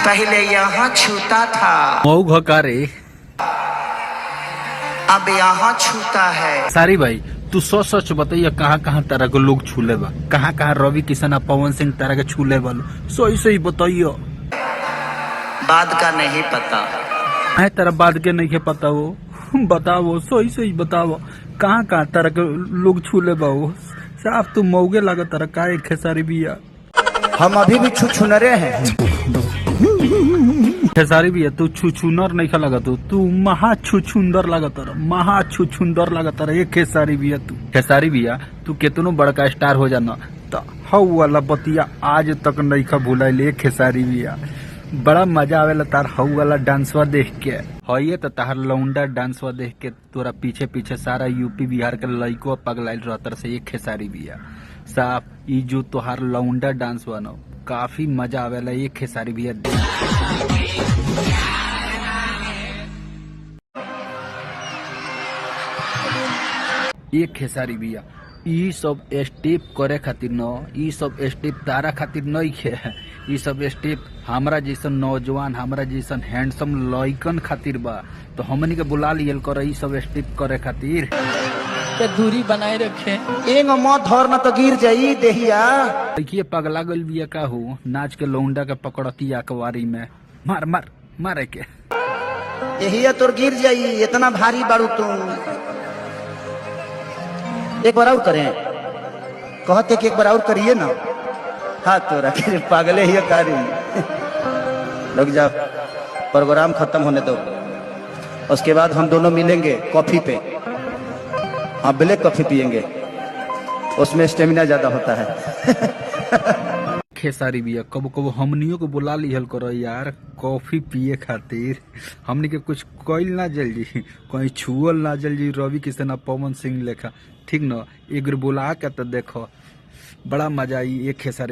पहले यहाँ छूता था, मऊ घकारे अब यहाँ छूता है। सारी भाई तू सच सच बताइए कहाँ कहाँ तरह के लोग छूले बा, कहाँ कहाँ रवि किशन और पवन सिंह तरह के छूले बा, सही सही बताइयो। बाद का नहीं पता, है तरह बात के नहीं के पता वो बताओ, सही सही बताओ कहाँ कहाँ तरह के लोग छूले बा वो। साफ तू मऊगे लगा तरह का एक खेसारी बिया। हम अभी भी छुछुनरे हैं। खेसारी बिया तू छुछुनर नहीं लगा, तू महा छुछुंदर लगा तर, महा छुछुंदर लगा तर। ये खेसारी बिया तू, खेसारी बिया तू कितनो बड़का स्टार हो जाना तो हऊ वाला बतिया आज तक नहीं खा भूलाइल। एक खेसारी बिया बड़ा मजा आवेला तार हऊ वाला डांसवा देख के। हइये तो तार लौंडा डांसवा देख के तोरा पीछे पीछे सारा यूपी बिहार के लइको पगलाइल रहतर से। एक खेसारी बिया साफ ई जो तोहार लौंडा डांसवा न काफी मजा आवेला। एक खेसारी बिया एक खेसारी बिया ई सब स्टेप करे खातिर न, ई सब स्टेप तारा खातिर नहीं खे, ई सब स्टेप हमरा जैसन नौजवान, हमरा जैसन हैंडसम लइकन खातिर बा। तो हमनी के बुला लियल कर ई सब स्टेप करे खातिर। पे दूरी बनाए रखे। एंग मौत धर न तो गिर जाई देहिया। देखिए पगला गल बिया का हो, नाच के लौंडा के पकड़ती अकवारी में मार मार मारे के। यही तोर गिर जाई, इतना भारी बारू तुम। एक बार और करें, कहते कि एक बार और करिए ना। हाँ तो रखे पागले ही कारी। रुक जाओ, प्रोग्राम खत्म होने दो, उसके बाद हम दोनों मिलेंगे कॉफी पे। हाँ ब्लैक कॉफी पियेंगे, उसमें स्टेमिना ज्यादा होता है। खेसारी बिया कबो कबो हमनियों को बुला लिहल करो यार कॉफी पिए खातिर। हमनी के कुछ कोइल ना जल जी, कहीं छुअल ना जल जी रवि किशन पवन सिंह लेखा, ठीक न। एक बुला के तो देखो बड़ा मजा आई। एक खेसारी